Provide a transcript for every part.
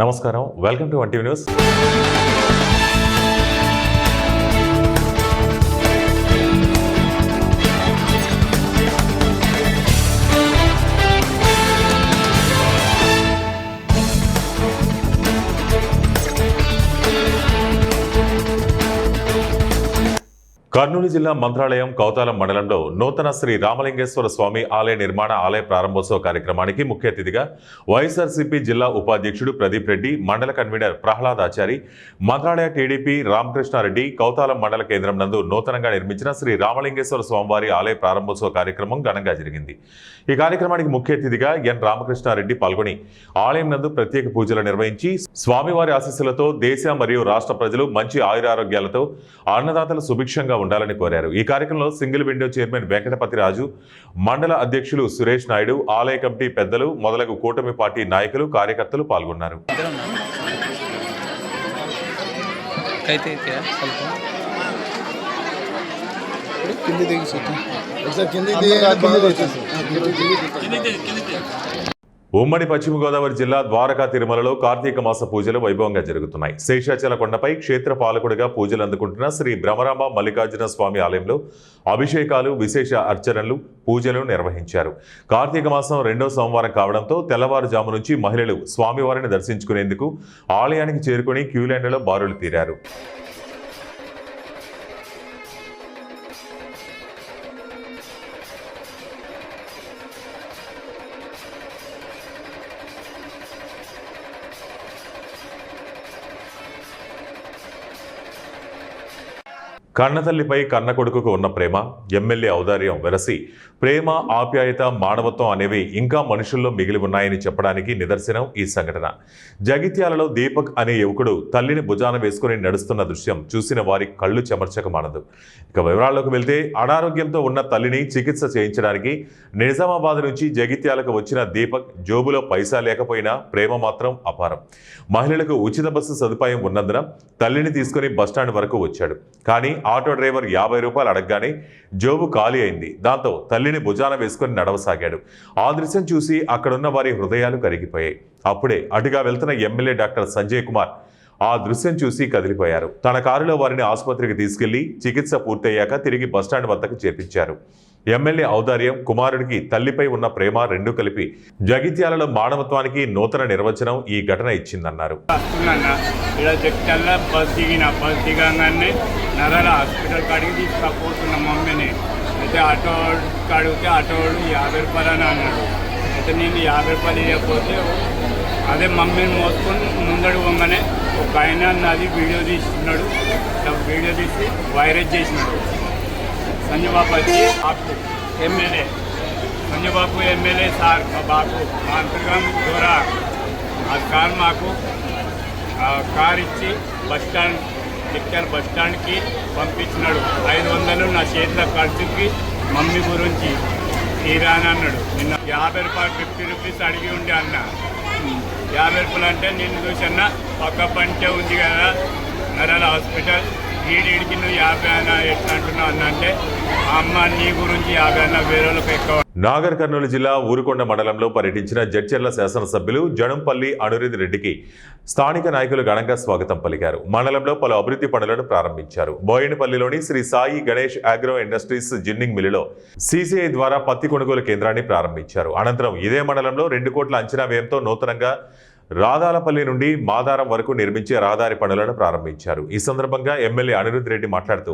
నమస్కారం, welcome to 1 news. Kurnool జిల్లా మంత్రాలయం కౌతాలం మండలంలో నూతన శ్రీ రామలింగేశ్వర స్వామి ఆలయ నిర్మాణ ఆలయ ప్రారంభోత్సవ కార్యక్రమానికి ముఖ్య అతిథిగా వైఎస్ఆర్సీపీ జిల్లా ఉపాధ్యక్షుడు ప్రదీప్ రెడ్డి, మండల కన్వీనర్ ప్రహ్లాద్ ఆచారి, మంత్రాలయ టీడీపీ రామకృష్ణారెడ్డి కౌతాలం మండల కేంద్రం నందు నూతనంగా నిర్మించిన శ్రీ రామలింగేశ్వర స్వామివారి ఆలయ ప్రారంభోత్సవ కార్యక్రమం ఘనంగా జరిగింది. ఈ కార్యక్రమానికి ముఖ్య అతిథిగా ఎన్ రామకృష్ణారెడ్డి పాల్గొని ఆలయం నందు ప్రత్యేక పూజలు నిర్వహించి స్వామివారి ఆశీస్సులతో దేశ మరియు రాష్ట్ర ప్రజలు మంచి ఆయురారోగ్యాలతో అన్నదాతలు సుభిక్షంగా ఉండాలని కోరారు. ఈ కార్యక్రమంలో సింగిల్ విండో చైర్మన్ వెంకటపతి రాజు, మండల అధ్యక్షులు సురేష్ నాయుడు, ఆలయ కమిటీ పెద్దలు మొదలగు కూటమి పార్టీ నాయకులు, కార్యకర్తలు పాల్గొన్నారు. ఉమ్మడి పశ్చిమ గోదావరి జిల్లా ద్వారకా తిరుమలలో కార్తీక మాస పూజలు వైభవంగా జరుగుతున్నాయి. శేషాచల కొండపై క్షేత్ర పాలకుడిగా పూజలు అందుకుంటున్న శ్రీ బ్రహ్మరాంబ మల్లికార్జున స్వామి ఆలయంలో అభిషేకాలు, విశేష అర్చనలు, పూజలు నిర్వహించారు. కార్తీక మాసం 2వ సోమవారం కావడంతో తెల్లవారుజాము నుంచి మహిళలు స్వామివారిని దర్శించుకునేందుకు ఆలయానికి చేరుకుని క్యూలైన్లలో బారులు తీరారు. కన్నతల్లిపై కన్న కొడుకుకు ఉన్న ప్రేమ, ఎమ్మెల్యే ఔదార్యం వెరసి ప్రేమ, ఆప్యాయత, మానవత్వం అనేవి ఇంకా మనుషుల్లో మిగిలి ఉన్నాయని చెప్పడానికి నిదర్శనం ఈ సంఘటన. జగిత్యాలలో దీపక్ అనే యువకుడు తల్లిని భుజాన వేసుకుని నడుస్తున్న దృశ్యం చూసిన వారి కళ్ళు చెమర్చక మానదు. ఇక వివరాల్లోకి వెళ్తే, అనారోగ్యంతో ఉన్న తల్లిని చికిత్స చేయించడానికి నిజామాబాద్ నుంచి జగిత్యాలకు వచ్చిన దీపక్ జోబులో పైసా లేకపోయినా ప్రేమ మాత్రం అపారం. మహిళలకు ఉచిత బస్సు సదుపాయం ఉన్నందున తల్లిని తీసుకుని బస్టాండ్ వరకు వచ్చాడు. కానీ ఆటో డ్రైవర్ 50 రూపాయలు అడగగానే జోబు ఖాళీ అయింది. దాంతో తల్లిని భుజాన వేసుకుని నడవసాగాడు. ఆ దృశ్యం చూసి అక్కడున్న వారి హృదయాలు కరిగిపోయాయి. అప్పుడే అటుగా వెళ్తున్న ఎమ్మెల్యే డాక్టర్ సంజయ్ కుమార్ ఆ దృశ్యం చూసి కదిలిపోయారు. తన కారులో వారిని ఆసుపత్రికి తీసుకెళ్లి చికిత్స పూర్తయ్యాక తిరిగి బస్టాండ్ వద్దకు చేర్పించారు. ఎమ్మెల్యే ఔదార్యం, కుమారుడికి తల్లిపై ఉన్న ప్రేమ రెండూ కలిపి జగిత్యాలలో మానవత్వానికి నూతన నిర్వచనం ఈ ఘటన ఇచ్చిందన్నారు. నరాల హాస్పిటల్ కాడికి తీసుకపోతున్న మమ్మీని అయితే ఆటో అడిగితే ఆటోడు 50 రూపాయలు అని అన్నాడు. అయితే నేను 50 రూపాయలు ఇవ్వకపోతే అదే మమ్మీని మోసుకొని ముందడు పోగానే ఒక ఆయన నాది వీడియో తీస్తున్నాడు. వీడియో తీసి వైరల్ చేసినాడు. సంజయబాబు వచ్చి ఎమ్మెల్యే సంజయబాబు ఎమ్మెల్యే సార్ మా బాబు మా అంతర్గం ద్వారా ఆ కార్ మాకు కార్ ఇచ్చి బస్టాండ్ జగిత్యాల బస్టాండ్కి పంపించినాడు. 500 నా చేతిలో ఖర్చుకి మమ్మీ గురించి తీరా అని అన్నాడు. నిన్న 50 రూపాయలు 50 రూపీస్ అడిగి ఉండి అన్న 50 రూపాయలు అంటే నేను చూసన్న పక్క పంటే ఉంది కదా నరాల హాస్పిటల్ ఈడికి నువ్వు 50 అన్న ఎట్లా అంటున్నావు అన్న అంటే అమ్మ నీ గురించి 50 అన్న వేరే వాళ్ళకి ఎక్కువ. నాగర్ కర్నూలు జిల్లా ఊరుకొండ మండలంలో పర్యటించిన జడ్చర్ల శాసనసభ్యులు జడంపల్లి అనిరుద్ రెడ్డికి స్థానిక నాయకులు ఘనంగా స్వాగతం పలికారు. మండలంలో పలు అభివృద్ధి పనులను ప్రారంభించారు. బోయినపల్లిలోని Shri Sai Ganesh agro industries ginning మిల్లులో సీసీఐ ద్వారా పత్తి కొనుగోలు కేంద్రాన్ని ప్రారంభించారు. అనంతరం ఇదే మండలంలో 2 కోట్ల అంచనా వ్యయంతో నూతనంగా రాధాలపల్లి నుండి మాదారం వరకు నిర్మించే రహదారి పనులను ప్రారంభించారు. ఈ సందర్భంగా ఎమ్మెల్యే అనిరుద్ రెడ్డి మాట్లాడుతూ,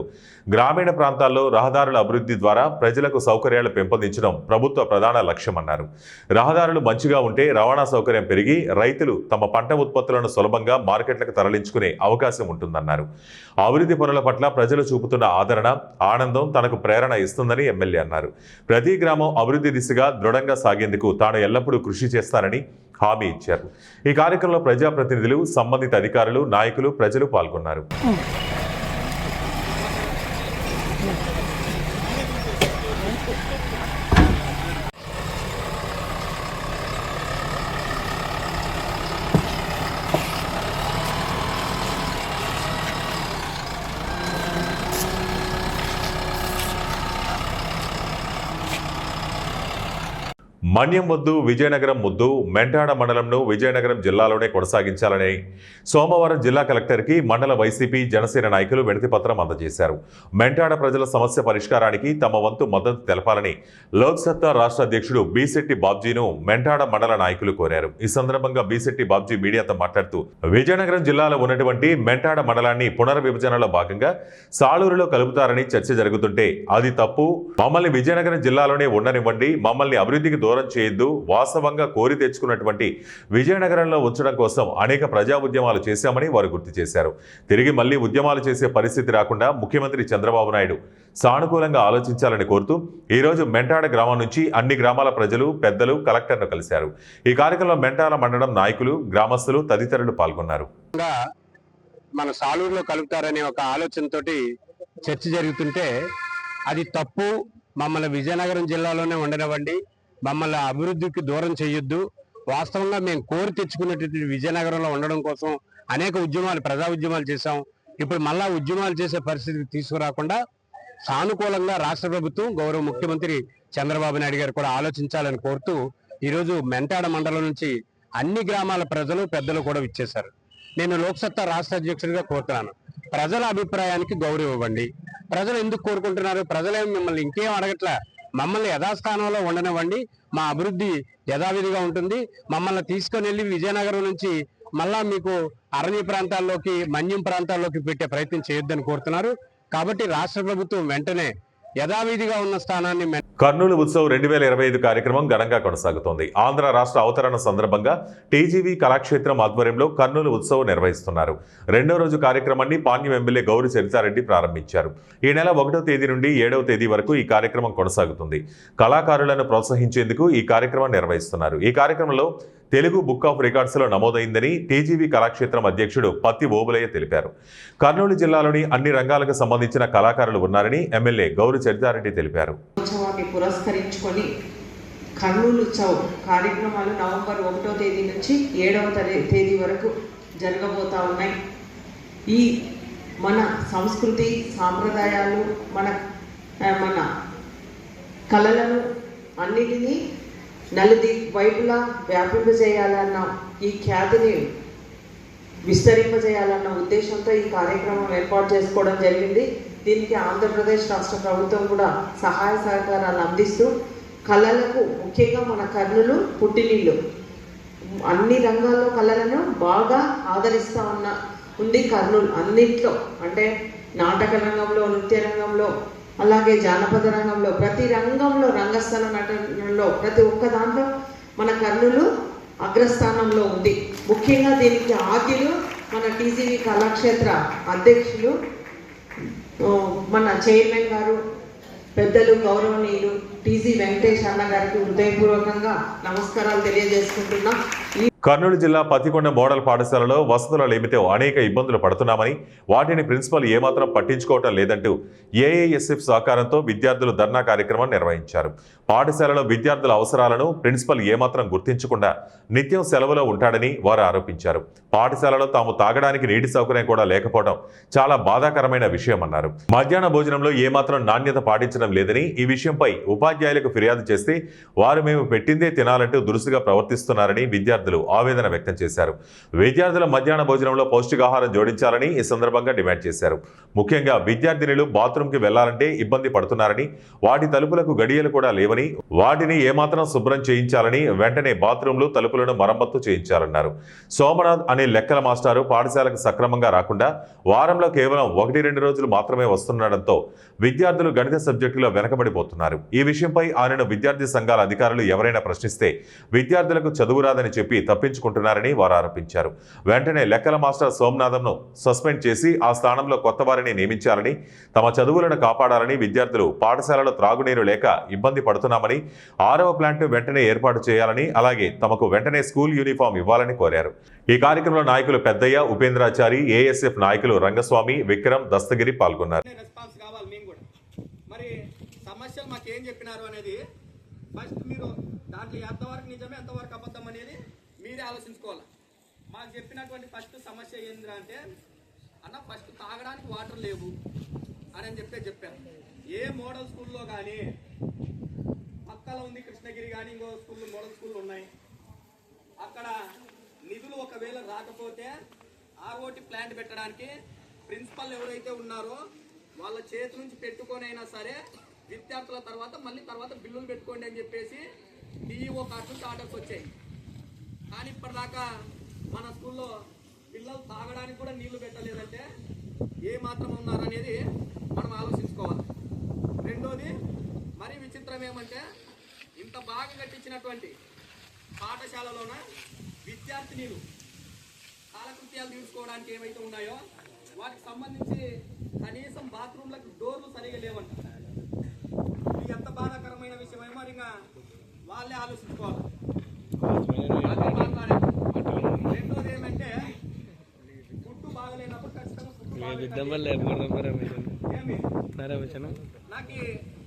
గ్రామీణ ప్రాంతాల్లో రహదారుల అభివృద్ధి ద్వారా ప్రజలకు సౌకర్యాలు పెంపొందించడం ప్రభుత్వ ప్రధాన లక్ష్యమన్నారు. రహదారులు మంచిగా ఉంటే రవాణా సౌకర్యం పెరిగి రైతులు తమ పంట ఉత్పత్తులను సులభంగా మార్కెట్లకు తరలించుకునే అవకాశం ఉంటుందన్నారు. అభివృద్ధి పనుల పట్ల ప్రజలు చూపుతున్న ఆదరణ, ఆనందం తనకు ప్రేరణ ఇస్తుందని ఎమ్మెల్యే అన్నారు. ప్రతి గ్రామం అభివృద్ధి దిశగా దృఢంగా సాగేందుకు తాను ఎల్లప్పుడూ కృషి చేస్తానని హామీ ఇచ్చారు. ఈ కార్యక్రమంలో ప్రజాప్రతినిధులు, సంబంధిత అధికారులు, నాయకులు, ప్రజలు పాల్గొన్నారు. మన్యం వద్దు విజయనగరం ముద్దు మెంటాడ మండలంను విజయనగరం జిల్లాలోనే కొనసాగించాలని సోమవారం జిల్లా కలెక్టర్కి మండల వైసీపీ జనసేన నాయకులు వినతిపత్రం అందజేశారు. మెంటాడ ప్రజల సమస్య పరిష్కారానికి తమ వంతు మద్దతు తెలపాలని లోక్సత్తా రాష్ట్ర అధ్యక్షుడు బీశెట్టి బాబ్జీను మెంటాడ మండల నాయకులు కోరారు. ఈ సందర్భంగా బీశెట్టి బాబ్జీ మీడియాతో మాట్లాడుతూ విజయనగరం జిల్లాలో ఉన్నటువంటి మెంటాడ మండలాన్ని పునర్విభజనలో భాగంగా సాలూరులో కలుపుతారని చర్చ జరుగుతుంటే అది తప్పు. మమ్మల్ని విజయనగరం జిల్లాలోనే ఉండనివ్వండి, మమ్మల్ని అభివృద్ధికి దూరం చేయొద్దు. వాస్తవంగా కోరి తెచ్చుకున్నటువంటి విజయనగరంలో ఉంచడం కోసం అనేక ప్రజా ఉద్యమాలు చేశామని వారు గుర్తు చేశారు. తిరిగి మళ్లీ ఉద్యమాలు చేసే పరిస్థితి రాకుండా ముఖ్యమంత్రి చంద్రబాబు నాయుడు సానుకూలంగా ఆలోచించాలని కోరుతూ ఈరోజు మెంటాడ గ్రామం నుంచి అన్ని గ్రామాల ప్రజలు పెద్దలు కలెక్టర్ను కలిశారు. ఈ కార్యక్రమంలో మెంటాడ మండలం నాయకులు, గ్రామస్తులు తదితరులు పాల్గొన్నారు. మన సాలూరులో కలుపుతారనే ఒక ఆలోచనతోటి చర్చ జరుగుతుంటే అది తప్పు, మమ్మల్ని విజయనగరం జిల్లాలోనే ఉండనివ్వండి, మమ్మల్ని అభివృద్ధికి దూరం చేయొద్దు. వాస్తవంగా మేము కోరి తెచ్చుకున్నటువంటి విజయనగరంలో ఉండడం కోసం అనేక ఉద్యమాలు, ప్రజా ఉద్యమాలు చేశాం. ఇప్పుడు మళ్ళా ఉద్యమాలు చేసే పరిస్థితికి తీసుకురాకుండా సానుకూలంగా రాష్ట్ర ప్రభుత్వం, గౌరవ ముఖ్యమంత్రి చంద్రబాబు నాయుడు గారు కూడా ఆలోచించాలని కోరుతూ ఈరోజు మెంటాడ మండలం నుంచి అన్ని గ్రామాల ప్రజలు పెద్దలు కూడా విచ్చేశారు. నేను లోక్సత్తా రాష్ట్ర అధ్యక్షుడిగా కోరుతున్నాను, ప్రజల అభిప్రాయానికి గౌరవం ఇవ్వండి. ప్రజలు ఎందుకు కోరుకుంటున్నారు? ప్రజలేం మిమ్మల్ని ఇంకేం అడగట్లా, మమ్మల్ని యథాస్థానంలో ఉండనివ్వండి, మా అభివృద్ధి యథావిధిగా ఉంటుంది. మమ్మల్ని తీసుకొని వెళ్ళి విజయనగరం నుంచి మళ్ళా మీకు అరణ్య ప్రాంతాల్లోకి, మన్యం ప్రాంతాల్లోకి పెట్టే ప్రయత్నం చేయొద్దని కోరుతున్నారు. కాబట్టి రాష్ట్ర ప్రభుత్వం వెంటనే యథావిధిగా ఉన్న స్థానాన్ని కర్నూలు ఉత్సవ్ 2025 కార్యక్రమం ఘనంగా కొనసాగుతోంది. ఆంధ్ర రాష్ట్ర అవతరణ సందర్భంగా టీజీవీ కళాక్షేత్రం ఆధ్వర్యంలో కర్నూలు ఉత్సవ్ నిర్వహిస్తున్నారు. రెండో రోజు కార్యక్రమాన్ని పాణ్యం ఎమ్మెల్యే గౌరి చరితారెడ్డి ప్రారంభించారు. ఈ నెల 1వ తేదీ నుండి 7వ తేదీ వరకు ఈ కార్యక్రమం కొనసాగుతుంది. కళాకారులను ప్రోత్సహించేందుకు ఈ కార్యక్రమం నిర్వహిస్తున్నారు. ఈ కార్యక్రమంలో Telugu book of రికార్డ్స్లో నమోదైందని TGV Kalakshetram అధ్యక్షుడు పత్తి ఓబులయ్య తెలిపారు. కర్నూలు జిల్లాలోని అన్ని రంగాలకు సంబంధించిన కళాకారులు ఉన్నారని ఎమ్మెల్యే గౌరి చరితారెడ్డి తెలిపారు. ఉత్సవాన్ని పురస్కరించుకొని కర్నూలు ఉత్సవ్ కార్యక్రమాలు నవంబర్ 1వ తేదీ నుంచి 7వ తేదీ వరకు జరగబోతా ఉన్నాయి. ఈ మన సంస్కృతి, సాంప్రదాయాలు, మన కళలను అన్నిటినీ నలుది వైపులా వ్యాపింపజేయాలన్న, ఈ ఖ్యాతిని విస్తరింపజేయాలన్న ఉద్దేశంతో ఈ కార్యక్రమం ఏర్పాటు చేసుకోవడం జరిగింది. దీనికి ఆంధ్రప్రదేశ్ రాష్ట్ర ప్రభుత్వం కూడా సహాయ సహకారాలు అందిస్తూ కళలకు, ముఖ్యంగా మన కర్నూలు పుట్టినిల్లు, అన్ని రంగాల్లో కళలను బాగా ఆదరిస్తూ ఉంది కర్నూలు. అన్నింటిలో అంటే నాటక రంగంలో, నృత్య రంగంలో, అలాగే జానపద రంగంలో, ప్రతి రంగంలో, రంగస్థల నటనలో, ప్రతి ఒక్క దాంట్లో మన కర్నూలు అగ్రస్థానంలో ఉంది. ముఖ్యంగా దీనికి ఆద్యులు మన టీజీవీ కళాక్షేత్ర అధ్యక్షులు, మన చైర్మన్ గారు, పెద్దలు, గౌరవనీయులు టీజీ వెంకటేష్ అన్న గారికి హృదయపూర్వకంగా నమస్కారాలు తెలియజేసుకుంటున్నాం. కర్నూలు జిల్లా పత్తికొండ మోడల్ పాఠశాలలో వసతుల లేమితో అనేక ఇబ్బందులు పడుతున్నామని, వాటిని ప్రిన్సిపల్ ఏమాత్రం పట్టించుకోవటం లేదంటూ ఏఐఎస్ఎఫ్ సహకారంతో విద్యార్థులు ధర్నా కార్యక్రమం నిర్వహించారు. పాఠశాలలో విద్యార్థుల అవసరాలను ప్రిన్సిపల్ ఏమాత్రం గుర్తించకుండా నిత్యం సెలవులో ఉంటాడని వారు ఆరోపించారు. పాఠశాలలో తాము తాగడానికి నీటి సౌకర్యం కూడా లేకపోవడం చాలా బాధాకరమైన విషయమన్నారు. మధ్యాహ్న భోజనంలో ఏమాత్రం నాణ్యత పాటించడం లేదని, ఈ విషయంపై ఉపాధ్యాయులకు ఫిర్యాదు చేస్తే వారు మేము పెట్టిందే తినాలంటూ దురుసుగా ప్రవర్తిస్తున్నారని విద్యార్థులు ఆవేదన వ్యక్తం చేశారు. విద్యార్థుల మధ్యాహ్న భోజనంలో పౌష్టికాహారం జోడించాలని ఈ సందర్భంగా డిమాండ్ చేశారు. ముఖ్యంగా విద్యార్థినులు బాత్రూంకి వెళ్లాలంటే ఇబ్బంది పడుతున్నారని, వాటి తలుపులకు గడియలు కూడా లేవని, వాటిని ఏమాత్రం శుభ్రం చేయించాలని, వెంటనే బాత్రూంలు తలుపులను మరమ్మత్తు చేయించాలన్నారు. సోమనాథ్ అనే లెక్కల మాస్టారు పాఠశాలకు సక్రమంగా రాకుండా వారంలో కేవలం 1-2 రోజులు మాత్రమే వస్తుండటంతో విద్యార్థులు గణిత సబ్జెక్టులో వెనకబడిపోతున్నారు. ఈ విషయంపై ఆయనను విద్యార్థి సంఘాల అధికారులు ఎవరైనా ప్రశ్నిస్తే విద్యార్థులకు చదువురాదని చెప్పి తప్పించుకుంటున్నారని వారు ఆరోపించారు. వెంటనే లెక్కల మాస్టర్ సోమనాథంను సస్పెండ్ చేసి ఆ స్థానంలో కొత్త వారిని నియమించాలని, తమ చదువులను కాపాడాలని, విద్యార్థులు పాఠశాలలో త్రాగునీరు లేక ఇబ్బంది పడుతున్నామని, 6వ ప్లాంట్ వెంటనే ఏర్పాటు చేయాలని, అలాగే తమకు వెంటనే స్కూల్ యూనిఫామ్ ఇవ్వాలని కోరారు. ఈ కార్యక్రమంలో నాయకులు పెద్దయ్య, ఉపేంద్రాచారి, ఏఎస్ఎఫ్ నాయకులు రంగస్వామి, విక్రమ్, దస్తగిరి పాల్గొన్నారు. సమస్యలు మాకేం చెప్పినారు అనేది ఫస్ట్ మీరు దాంట్లో ఎంతవరకు నిజమే ఎంతవరకు అబద్ధం అనేది మీరే ఆలోచించుకోవాలి. మాకు చెప్పినటువంటి ఫస్ట్ సమస్య ఏంద్రా అంటే, అన్న ఫస్ట్ తాగడానికి వాటర్ లేవు అని చెప్పాను. ఏ మోడల్ స్కూల్లో కానీ పక్కలో ఉంది కృష్ణగిరి కానీ ఇంకో స్కూల్ మోడల్ స్కూళ్ళు ఉన్నాయి. అక్కడ నిధులు ఒకవేళ రాకపోతే ఆర్ఓటి ప్లాంట్ పెట్టడానికి ప్రిన్సిపల్ ఎవరైతే ఉన్నారో వాళ్ళ చేతి నుంచి పెట్టుకొని అయినా సరే విద్యార్థుల తర్వాత బిల్లులు పెట్టుకోండి అని చెప్పేసి డిఈఓ కాడ నుంచి ఆర్డర్స్ వచ్చాయి. కానీ ఇప్పటిదాకా మన స్కూల్లో పిల్లలు తాగడానికి కూడా నీళ్లు పెట్టలేదంటే ఏ మాత్రం ఉన్నారనేది మనం ఆలోచించుకోవాలి. రెండోది మరీ విచిత్రం ఏమంటే ఇంత బాగా కట్టించినటువంటి పాఠశాలలోన విద్యార్థినీలు కాలకృత్యాలు తీసుకోవడానికి ఏవైతే ఉన్నాయో వాటికి సంబంధించి కనీసం బాత్రూమ్లకు డోర్లు సరిగా లేవంట. ఇది ఎంత బాధాకరమైన విషయం ఏమో ఇంకా వాళ్ళే ఆలోచించుకోవాలి. రెండోది ఏమంటే ఫుడ్ బాగలేనప్పుడు ఖచ్చితంగా నాకు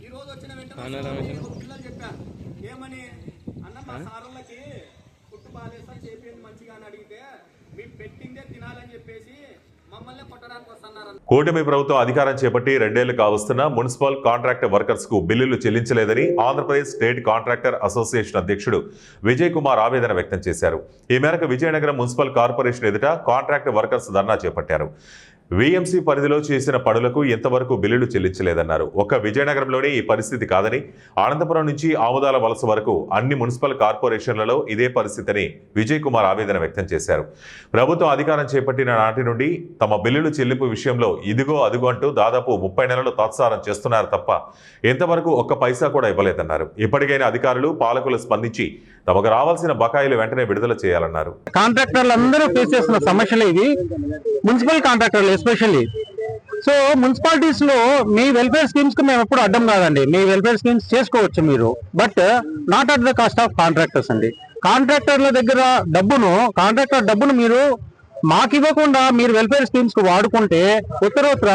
ఈ రోజు వచ్చిన వెంటనే పిల్లలు చెప్పారు ఏమని, అన్న మా సార్లకి ఫుడ్ బాగాలేదు సార్ చేపింది మంచిగా అని అడిగితే మీరు పెట్టిందే తినాలని చెప్పేసి మమ్మల్ని కొట్టడానికి వస్తున్నారు. కూటమి ప్రభుత్వం అధికారం చేపట్టి 2 ఏళ్లు కావస్తున్నా మున్సిపల్ కాంట్రాక్ట్ వర్కర్స్ కు బిల్లులు చెల్లించలేదని ఆంధ్రప్రదేశ్ స్టేట్ కాంట్రాక్టర్ అసోసియేషన్ అధ్యక్షుడు విజయ్ కుమార్ ఆవేదన వ్యక్తం చేశారు. ఈ మేరకు విజయనగరం మున్సిపల్ కార్పొరేషన్ ఎదుట కాంట్రాక్ట్ వర్కర్స్ ధర్నా చేపట్టారు. వీఎంసీ పరిధిలో చేసిన పనులకు ఎంతవరకు బిల్లులు చెల్లించలేదన్నారు. ఒక్క విజయనగరంలోనే ఈ పరిస్థితి కాదని అనంతపురం నుంచి ఆముదాల వలస వరకు అన్ని మున్సిపల్ కార్పొరేషన్లలో ఇదే పరిస్థితిని విజయ్ కుమార్ ఆవేదన వ్యక్తం చేశారు. ప్రభుత్వం అధికారం చేపట్టిన నాటి నుండి తమ బిల్లులు చెల్లింపు విషయంలో ఇదిగో అదిగో అంటూ దాదాపు 30 నెలలు తాత్సారం చేస్తున్నారు తప్ప ఎంతవరకు ఒక్క పైసా కూడా ఇవ్వలేదన్నారు. ఇప్పటికైనా అధికారులు పాలకులు స్పందించి తమకు రావాల్సిన బకాయిలు వెంటనే విడుదల చేయాలన్నారు. కాంట్రాక్టర్లు అందరూ ఫేస్ చేస్తున్న సమస్యలు ఇది, మున్సిపల్ కాంట్రాక్టర్లు ఎస్పెషల్లీ. సో మున్సిపాలిటీస్ లో మీ వెల్ఫేర్ స్కీమ్స్ కి మేము ఎప్పుడు అడ్డం కాదండి, మీ వెల్ఫేర్ స్కీమ్స్ చేసుకోవచ్చు మీరు, but not at the cost of contractors అండి. కాంట్రాక్టర్ల దగ్గర కాంట్రాక్టర్ డబ్బును మీరు మాకు ఇవ్వకుండా మీరు వెల్ఫేర్ స్కీమ్స్ కు వాడుకుంటే ఉత్తరోత్తర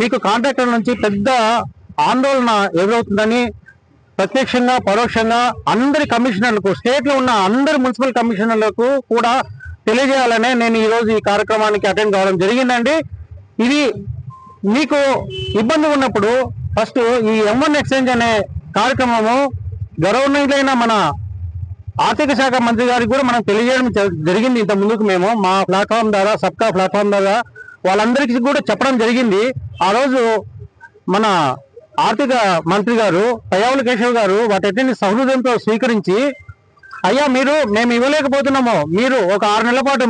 మీకు కాంట్రాక్టర్ నుంచి పెద్ద ఆందోళన ఎదురవుతుందని ప్రత్యక్షంగా పరోక్షంగా అందరి కమిషనర్లకు, స్టేట్ లో ఉన్న అందరి మున్సిపల్ కమిషనర్లకు కూడా తెలియజేయాలనే నేను ఈ రోజు ఈ కార్యక్రమానికి అటెండ్ కావడం జరిగిందండి. ఇది మీకు ఇబ్బంది ఉన్నప్పుడు ఫస్ట్ ఈ M1 ఎక్స్చేంజ్ అనే కార్యక్రమము గౌరవనీయులైన మన ఆర్థిక శాఖ మంత్రి గారికి కూడా మనం తెలియజేయడం జరిగింది. ఇంత ముందుకు మేము మా ప్లాట్ఫామ్ ద్వారా, సబ్కా ప్లాట్ఫామ్ ద్వారా వాళ్ళందరికీ కూడా చెప్పడం జరిగింది. ఆ రోజు మన ఆర్థిక మంత్రి గారు పయ్యావుల కేశవ్ గారు వాటిని సహృదయంతో స్వీకరించి, అయ్యా మేము ఇవ్వలేకపోతున్నాము, మీరు ఒక 6 నెలల పాటు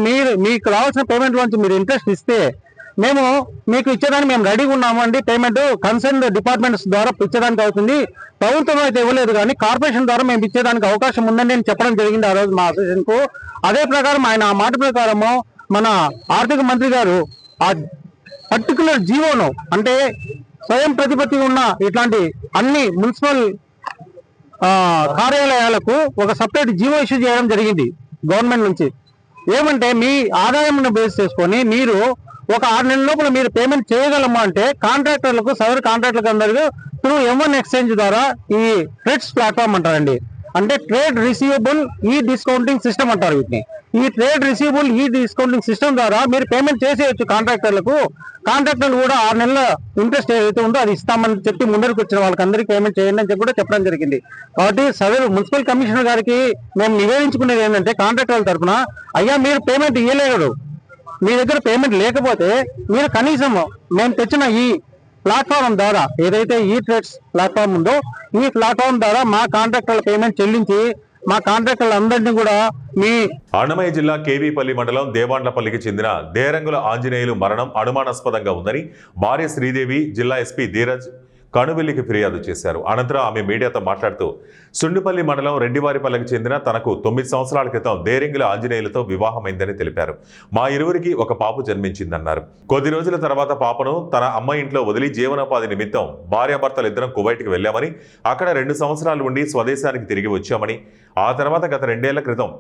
మీకు రావాల్సిన పేమెంట్ నుంచి మీరు ఇంట్రెస్ట్ ఇస్తే మేము మీకు ఇచ్చేదానికి మేము రెడీగా ఉన్నాము అండి, పేమెంట్ కన్సర్న్ డిపార్ట్మెంట్స్ ద్వారా ఇచ్చేదానికి అవుతుంది, ప్రభుత్వం అయితే ఇవ్వలేదు కానీ కార్పొరేషన్ ద్వారా మేము ఇచ్చేదానికి అవకాశం ఉందని నేను చెప్పడం జరిగింది ఆ రోజు మా అసోసియేషన్ కు. అదే ప్రకారం ఆయన ఆ మాట ప్రకారము మన ఆర్థిక మంత్రి గారు ఆ పర్టికులర్ జీవోను, అంటే స్వయం ప్రతిపత్తి ఉన్న ఇట్లాంటి అన్ని మున్సిపల్ కార్యాలయాలకు ఒక సపరేట్ జీవో ఇష్యూ చేయడం జరిగింది గవర్నమెంట్ నుంచి. ఏమంటే మీ ఆదాయం బేస్ చేసుకొని మీరు ఒక 6 నెలల లోపల మీరు పేమెంట్ చేయగలము అంటే కాంట్రాక్టర్లకు, సదరు కాంట్రాక్టర్లకు అందరికీ త్రూ M1 ఎక్స్చేంజ్ ద్వారా ఈ ట్రేడ్స్ ప్లాట్ఫామ్ అంటారండి, అంటే ట్రేడ్ రిసీవబుల్ ఈ డిస్కౌంటింగ్ సిస్టమ్ అంటారు వీటిని. ఈ ట్రేడ్ రిసీవబుల్ ఈ డిస్కౌంటింగ్ సిస్టమ్ ద్వారా మీరు పేమెంట్ చేసేయచ్చు కాంట్రాక్టర్లకు. కాంట్రాక్టర్లు కూడా 6 నెలల ఇంట్రెస్ట్ ఏదైతే ఉందో అది ఇస్తామని చెప్పి ముందరికి వచ్చిన వాళ్ళకి అందరికీ పేమెంట్ చేయండి అని చెప్పి కూడా చెప్పడం జరిగింది. కాబట్టి సదరు మున్సిపల్ కమిషనర్ గారికి మేము నివేదించుకునేది ఏంటంటే కాంట్రాక్టర్ల తరఫున, అయ్యా మీరు పేమెంట్ ఇవ్వలేరు, మీ దగ్గర పేమెంట్ లేకపోతే మీరు కనీసం మేము తెచ్చిన ఈ ప్లాట్ఫామ్ ద్వారా ఏదైతే ఈ ట్రేడ్స్ ప్లాట్ఫామ్ ఉందో ఈ ప్లాట్ఫామ్ ద్వారా మా కాంట్రాక్టర్ల పేమెంట్ చెల్లించి మా కాంట్రాక్టర్లందరినీ కూడా మీ అన్నమయ్య జిల్లా కేవీపల్లి మండలం దేవాండ్లపల్లికి చెందిన దేరంగుల ఆంజనేయులు మరణం అనుమానాస్పదంగా ఉందని భార్య శ్రీదేవి జిల్లా ఎస్పీ ధీరజ్ కణువెల్లికి ఫిర్యాదు చేశారు. అనంతరం ఆమె మీడియాతో మాట్లాడుతూ సుండిపల్లి మండలం రెడ్డివారిపల్లికి చెందిన తనకు 9 సంవత్సరాల క్రితం దేరంగుల ఆంజనేయులతో వివాహమైందని తెలిపారు. మా ఇరువురికి ఒక పాప జన్మించిందన్నారు. కొద్ది రోజుల తర్వాత పాపను తన అమ్మ ఇంట్లో వదిలి జీవనోపాధి నిమిత్తం భార్యాభర్తలు ఇద్దరం కువైట్కి వెళ్లామని, అక్కడ 2 సంవత్సరాలు ఉండి స్వదేశానికి తిరిగి వచ్చామని, ఆ తర్వాత గత 2 ఏళ్ల క్రితం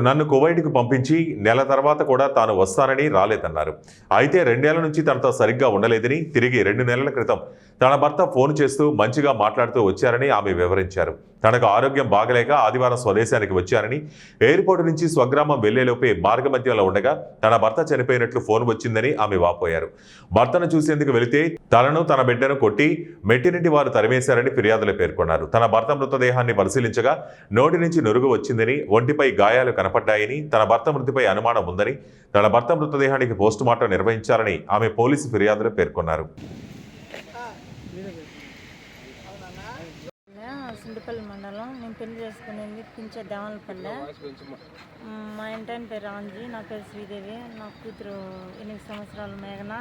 నన్ను కువైట్కు పంపించి నెల తర్వాత కూడా తాను వస్తానని రాలేదన్నారు. అయితే 2 ఏళ్ల నుంచి తనతో సరిగ్గా ఉండలేదని, తిరిగి 2 నెలల క్రితం తన భర్త ఫోన్ చేస్తూ మంచిగా మాట్లాడుతూ వచ్చారని ఆమె వివరించారు. తనకు ఆరోగ్యం బాగలేక ఆదివారం స్వదేశానికి వచ్చారని, ఎయిర్పోర్టు నుంచి స్వగ్రామం వెళ్లేలోపే మార్గమధ్యంలో ఉండగా తన భర్త చనిపోయినట్లు ఫోన్ వచ్చిందని ఆమె వాపోయారు. భర్తను చూసేందుకు వెళితే తనను తన బిడ్డను కొట్టి మెట్టినింటి వారు తరిమేశారని ఫిర్యాదులు పేర్కొన్నారు. తన భర్త మృతదేహాన్ని పరిశీలించగా నోటి నుంచి నురుగు వచ్చిందని, ఒంటిపై గాయాలు కనపడ్డాయని, తన భర్త మృతిపై అనుమానం ఉందని, తన భర్త మృతదేహానికి పోస్టుమార్టం నిర్వహించాలని ఆమె పోలీసు ఫిర్యాదులు పేర్కొన్నారు. సుండిపల్లి మండలం. నేను పెళ్లి చేసుకునేది పించే దేవాలపల్లె. మా ఇంటి పేరు రాంజీ, నా పేరు శ్రీదేవి, నా కూతురు 8 సంవత్సరాలు మేఘన.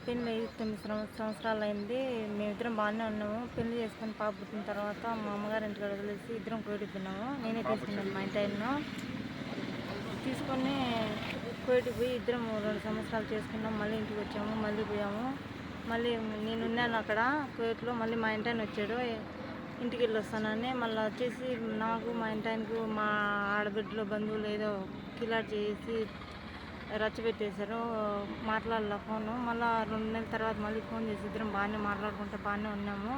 పెళ్ళి 9 సంవత్సరాలు అయింది. మేమిద్దరం బాగానే ఉన్నాము. పెళ్లి చేసుకుని పాప పుట్టిన తర్వాత మా అమ్మగారి ఇంటికి వదిలేసి ఇద్దరం కోయిటిపోయినాము. నేనే తీసుకున్నాను మా ఇంటి ఆయన్ను తీసుకొని కోయిటికి పోయి ఇద్దరం 2 సంవత్సరాలు చేసుకున్నాం. మళ్ళీ ఇంటికి వచ్చాము, మళ్ళీ పోయాము. మళ్ళీ నేనున్నాను అక్కడ కోయిట్లో. మళ్ళీ మా ఇంటి ఆయన వచ్చాడు, ఇంటికి వెళ్ళి వస్తానని. మళ్ళీ వచ్చేసి నాకు మా ఇంటి ఆయనకు మా ఆడబిడ్డలో బంధువులు ఏదో కిలాట్ చేసి రచ్చబెట్టేశారు. మాట్లాడలే ఫోను. మళ్ళీ 2 నెలల తర్వాత మళ్ళీ ఫోన్ చేసి ఇద్దరం బాగానే మాట్లాడుకుంటే బాగానే ఉన్నాము.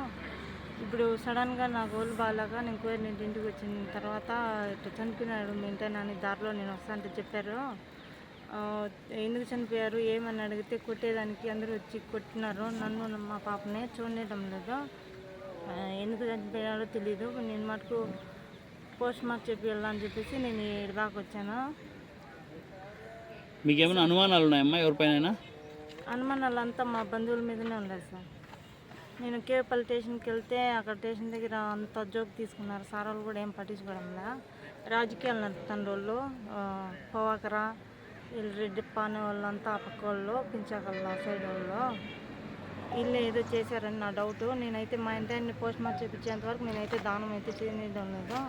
ఇప్పుడు సడన్గా నాకు ఒళ్ళు బాగాలేక నేను కోరి ఇంటికి వచ్చిన తర్వాత ఇట్లా చనిపోయినాడు మీ ఇంటి ఆయన అని దారిలో నేను వస్తానంటే చెప్పారు. ఎందుకు చనిపోయారు ఏమని అడిగితే కొట్టేదానికి అందరూ వచ్చి కొట్టినారు. నన్ను మా పాపనే చూడడం లేదు. ఎందుకు చనిపోయారో తెలీదు. నేను మటుకు పోస్ట్ మార్క్ చెప్పి వెళ్ళాలని చెప్పేసి నేను ఇక్కడ దాకా వచ్చాను. మీకు ఏమైనా అనుమానాలు ఉన్నాయమ్మా ఎవరిపైన? అనుమానాలు అంతా మా బంధువుల మీదనే ఉన్నాయి సార్. నేను కేపల్లి స్టేషన్కి వెళ్తే అక్కడ స్టేషన్ దగ్గర అంత జోక్ తీసుకున్నారు. సార్ వాళ్ళు కూడా ఏం పట్టించుకోవడంలా. రాజకీయాలు నడుపుతాను వాళ్ళు, పోవాకరా వీళ్ళు రెడ్డి పానే వాళ్ళంతా ఆ పక్క వాళ్ళు, పించాకల్లా సైడ్ వాళ్ళు వీళ్ళు ఏదో చేశారని నా డౌట్. నేనైతే మా ఇంటి పోస్ట్ మార్క్ చేయించేంత వరకు నేనైతే దానం అయితే చేయడం లేదు.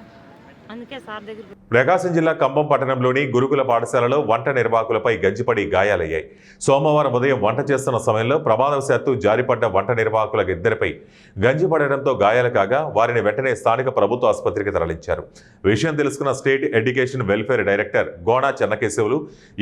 అందుకే సార్ దగ్గర. ప్రకాశం జిల్లా కంభం పట్టణంలోని గురుకుల పాఠశాలలో వంట నిర్వాహకులపై గంజిపడి గాయాలయ్యాయి. సోమవారం ఉదయం వంట చేస్తున్న సమయంలో ప్రమాదవశాత్తు జారిపడ్డ వంట నిర్వాహకులకు ఇద్దరిపై గంజి పడడంతో గాయాలు కాగా వారిని వెంటనే స్థానిక ప్రభుత్వ ఆసుపత్రికి తరలించారు. విషయం తెలుసుకున్న state education welfare director Gona Chennakesavulu,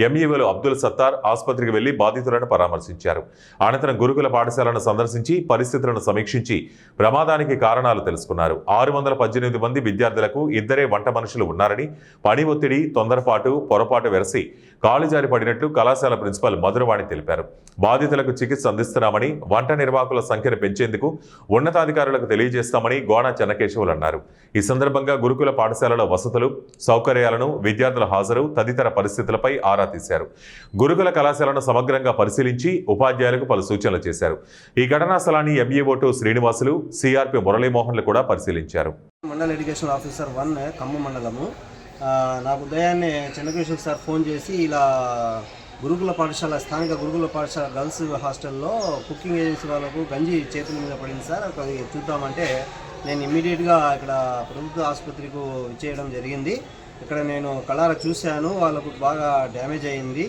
ఎంఈఓలు అబ్దుల్ సత్తార్ ఆసుపత్రికి వెళ్లి బాధితులను పరామర్శించారు. అనంతరం గురుకుల పాఠశాలను సందర్శించి పరిస్థితులను సమీక్షించి ప్రమాదానికి కారణాలు తెలుసుకున్నారు. 618 మంది విద్యార్థులకు ఇద్దరే వంట మనుషులు ఉన్నారని, పని ఒత్తిడి, తొందరపాటు, పొరపాటు వెరసి కాలు జారి పడినట్లు కళాశాల ప్రిన్సిపల్ మధురవాణి తెలిపారు. బాధితులకు చికిత్స అందిస్తున్నామని, వంట నిర్వాహకుల సంఖ్యను పెంచేందుకు ఉన్నతాధికారులకు తెలియజేస్తామని గోణా చెన్నకేశవులు అన్నారు. ఈ సందర్భంగా గురుకుల పాఠశాలలో వసతులు, సౌకర్యాలను, విద్యార్థుల హాజరు తదితర పరిస్థితులపై ఆరా తీశారు. గురుకుల కళాశాలను సమగ్రంగా పరిశీలించి ఉపాధ్యాయులకు పలు సూచనలు చేశారు. ఈ ఘటనా స్థలాన్ని ఎంఈఓ శ్రీనివాసులు, సిఆర్పి మురళీమోహన్లు కూడా పరిశీలించారు. మండల ఎడ్యుకేషన్ ఆఫీసర్ 1 ఖమ్మం మండలము. నాకు ఉదయాన్నే చెన్నకేశ్వర సార్ ఫోన్ చేసి ఇలా గురుకుల పాఠశాల, స్థానిక గురుకుల పాఠశాల గర్ల్స్ హాస్టల్లో కుకింగ్ ఏజెన్సీ వాళ్ళకు గంజి చేతుల మీద పడింది సార్, అది చూద్దామంటే నేను ఇమ్మీడియట్గా ఇక్కడ ప్రభుత్వ ఆసుపత్రికి ఇచ్చేయడం జరిగింది. ఇక్కడ నేను కళ్ళారా చూశాను, వాళ్ళకు బాగా డ్యామేజ్ అయ్యింది.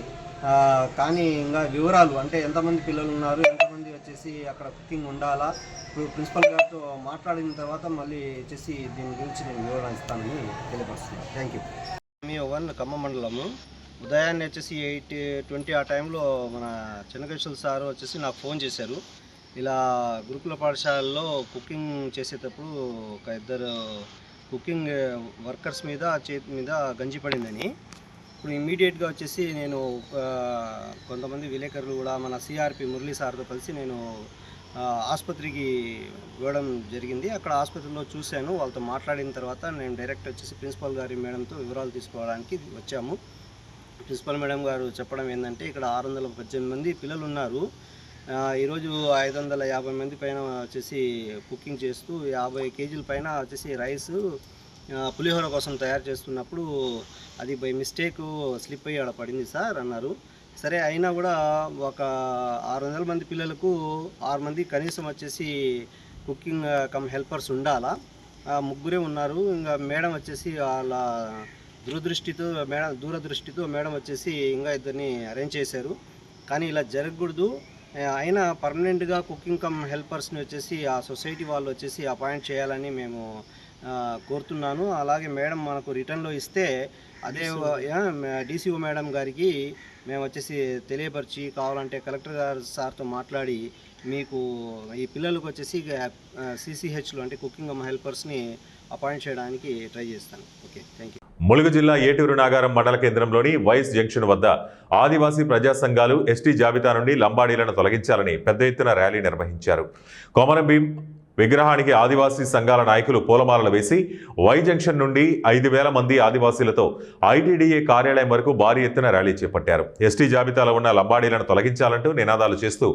కానీ ఇంకా వివరాలు అంటే ఎంతమంది పిల్లలు ఉన్నారు, ఎంతమంది వచ్చేసి అక్కడ కుకింగ్ ఉండాలా, ఇప్పుడు ప్రిన్సిపల్ గారితో మాట్లాడిన తర్వాత మళ్ళీ వచ్చేసి దీని గురించి నేను వివరణ ఇస్తానని తెలియపరుస్తున్నాను. Thank you. మీ 1 ఖమ్మం మండలము. ఉదయాన్నే వచ్చేసి 8:20 ఆ టైంలో మన చెన్నకేశ్వర సార్ వచ్చేసి నాకు ఫోన్ చేశారు. ఇలా గురుకుల పాఠశాలలో కుకింగ్ చేసేటప్పుడు ఒక 2 కుకింగ్ వర్కర్స్ మీద చేతి మీద గంజి పడిందని. ఇప్పుడు ఇమ్మీడియట్గా వచ్చేసి నేను కొంతమంది విలేకరులు కూడా మన సిఆర్పి మురళీ సార్తో కలిసి నేను ఆసుపత్రికి ఇవ్వడం జరిగింది. అక్కడ ఆసుపత్రిలో చూశాను, వాళ్ళతో మాట్లాడిన తర్వాత నేను డైరెక్ట్ వచ్చేసి ప్రిన్సిపల్ గారి మేడంతో వివరాలు తీసుకోవడానికి వచ్చాము. ప్రిన్సిపల్ మేడం గారు చెప్పడం ఏంటంటే ఇక్కడ 618 మంది పిల్లలు ఉన్నారు. ఈరోజు 550 మంది పైన వచ్చేసి కుకింగ్ చేస్తూ 50 కేజీల పైన వచ్చేసి రైసు పులిహోర కోసం తయారు చేస్తున్నప్పుడు అది బై మిస్టేక్ స్లిప్ అయ్యి ఆడ పడింది సార్ అన్నారు. సరే అయినా కూడా ఒక 600 మంది పిల్లలకు 6 మంది కనీసం వచ్చేసి కుకింగ్ కమ్ హెల్పర్స్ ఉండాలా, 3 ఉన్నారు. ఇంకా మేడం వచ్చేసి వాళ్ళ దూరదృష్టితో మేడం వచ్చేసి ఇంకా 2 అరేంజ్ చేశారు. కానీ ఇలా జరగకూడదు. అయినా పర్మనెంట్గా కుకింగ్ కమ్ హెల్పర్స్ని వచ్చేసి ఆ సొసైటీ వాళ్ళు వచ్చేసి అపాయింట్ చేయాలని మేము కోరుతున్నాను. అలాగే మేడం మనకు రిటర్న్లో ఇస్తే అదే డీసీఓ మేడం గారికి మేము వచ్చేసి తెలియపరిచి కావాలంటే కలెక్టర్ గారు సార్తో మాట్లాడి మీకు ఈ పిల్లలకు వచ్చేసి CCHలో అంటే కుకింగ్ హెల్పర్స్ని అపాయింట్ చేయడానికి ట్రై చేస్తాను. Okay, thank you. ములుగు జిల్లా ఏటూరు నాగారం మండల కేంద్రంలోని వైస్ జంక్షన్ వద్ద ఆదివాసీ ప్రజా సంఘాలు ఎస్టీ జాబితా నుండి లంబాడీలను తొలగించాలని పెద్ద ఎత్తున ర్యాలీ నిర్వహించారు. కొమరం భీం విగ్రహానికి ఆదివాసీ సంఘాల నాయకులు పూలమాలలు వేసి వై జంక్షన్ నుండి 5,000 మంది ఆదివాసీలతో ఐటీడీఏ కార్యాలయం వరకు భారీ ఎత్తున ర్యాలీ చేపట్టారు. ఎస్టీ జాబితాలో ఉన్న లంబాడీలను తొలగించాలంటూ నినాదాలు చేస్తూ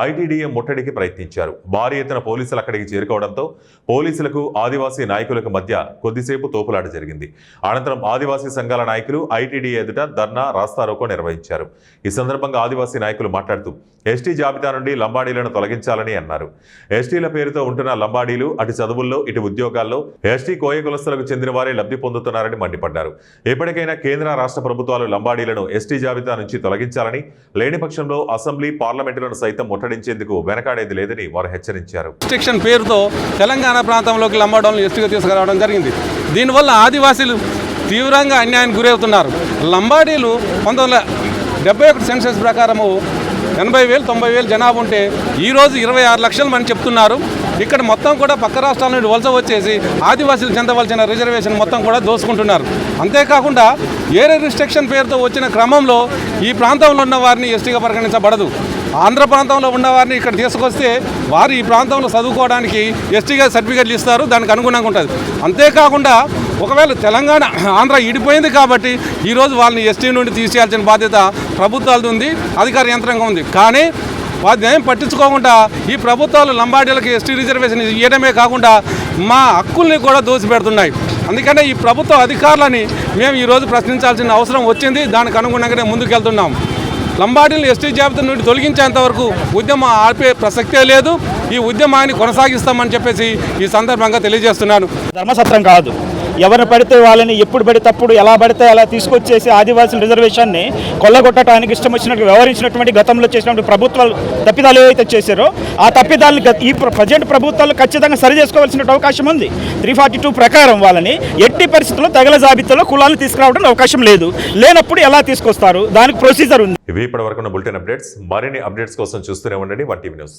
ఐటీడీఏ ముట్టడికి ప్రయత్నించారు. భారీ ఎత్తున పోలీసులు అక్కడికి చేరుకోవడంతో పోలీసులకు ఆదివాసీ నాయకులకు మధ్య కొద్దిసేపు తోపులాట జరిగింది. అనంతరం ఆదివాసీ సంఘాల నాయకులు ఐటీడీఏ ఎదుట ధర్నా రాస్తారోకో నిర్వహించారు. ఈ సందర్భంగా ఆదివాసీ నాయకులు మాట్లాడుతూ ఎస్టీ జాబితా నుండి లంబాడీలను తొలగించాలని అన్నారు. ఎస్టీల పేరుతో ఉంటున్న లంబాడీలు అటు చదువుల్లో ఇటు ఉద్యోగాల్లో ఎస్టీ కోయ కులస్తులకు చెందిన వారే లబ్ధి పొందుతున్నారని మండిపడ్డారు. ఎప్పటికైనా కేంద్ర రాష్ట్ర ప్రభుత్వాలు లంబాడీలను ఎస్టీ జాబితా నుంచి తొలగించాలని, లేని పక్షంలో అసెంబ్లీ పార్లమెంటులను సైతం ముట్టడించేందుకు వెనకాడేది లేదని వారు హెచ్చరించారు. రిస్ట్రిక్షన్ పేరుతో తెలంగాణ ప్రాంతంలోకి లంబాడీలను ఎస్టీగా తీసుకురావడం జరిగింది. దీనివల్ల ఆదివాసీలు తీవ్రంగా అన్యాయానికి గురవుతున్నారు. లంబాడీలు 1971 సెన్సస్ ప్రకారము 80,000 90,000 జనాభా ఉంటే ఈరోజు 26 లక్షల మంది చెప్తున్నారు. ఇక్కడ మొత్తం కూడా పక్క రాష్ట్రాల నుండి వలస వచ్చేసి ఆదివాసీలు చెందవలసిన రిజర్వేషన్ మొత్తం కూడా దోసుకుంటున్నారు. అంతేకాకుండా ఏరే రిస్ట్రిక్షన్ పేరుతో వచ్చిన క్రమంలో ఈ ప్రాంతంలో ఉన్న వారిని ఎస్టీగా పరిగణించబడదు. ఆంధ్ర ప్రాంతంలో ఉన్నవారిని ఇక్కడ తీసుకొస్తే వారు ఈ ప్రాంతంలో చదువుకోవడానికి ఎస్టీగా సర్టిఫికెట్లు ఇస్తారు, దానికి అనుగుణంగా ఉంటుంది. అంతేకాకుండా ఒకవేళ తెలంగాణ ఆంధ్ర ఇడిపోయింది కాబట్టి ఈరోజు వాళ్ళని ఎస్టీ నుండి తీసేయాల్సిన బాధ్యత ప్రభుత్వాలది ఉంది, అధికార యంత్రాంగం ఉంది. కానీ వాటిని ఏం పట్టించుకోకుండా ఈ ప్రభుత్వాలు లంబాడీలకి ఎస్టీ రిజర్వేషన్ ఇవ్వడమే కాకుండా మా హక్కుల్ని కూడా దోసిపెడుతున్నాయి. అందుకనే ఈ ప్రభుత్వ అధికారులని మేము ఈరోజు ప్రశ్నించాల్సిన అవసరం వచ్చింది. దానికి అనుగుణంగానే ముందుకెళ్తున్నాం. లంబాడీలను ఎస్టీ జాబితా నుండి తొలగించేంత వరకు ఉద్యమం ఆపే ప్రసక్తే లేదు. ఈ ఉద్యమాన్ని కొనసాగిస్తామని చెప్పేసి ఈ సందర్భంగా తెలియజేస్తున్నాను. ధర్మసత్రం కాదు. ఎవరిని పడితే వాళ్ళని ఎప్పుడు పడితే అప్పుడు ఎలా పడితే అలా తీసుకొచ్చేసి ఆదివాసుల రిజర్వేషన్ని కొల్లగొట్టడానికి ఇష్టం వచ్చినట్టు వ్యవహరించినటువంటి గతంలో చేసినటువంటి ప్రభుత్వాలు తప్పిదాలు ఏవైతే చేశారో ఆ తప్పిదాలను ఈ ప్రజెంట్ ప్రభుత్వాలు ఖచ్చితంగా సరి చేసుకోవాల్సిన అవకాశం ఉంది. 342 ప్రకారం వాళ్ళని ఎట్టి పరిస్థితుల్లో తెగల జాబితాలో కులాలను తీసుకురావడానికి అవకాశం లేదు. లేనప్పుడు ఎలా తీసుకొస్తారు, దానికి ప్రొసీజర్ ఉంది. ఇవి ఇప్పటివరకు బులెటిన్ అప్డేట్స్. మరిన్ని అప్డేట్స్ కోసం చూస్తూనే ఉండండి 1TV న్యూస్.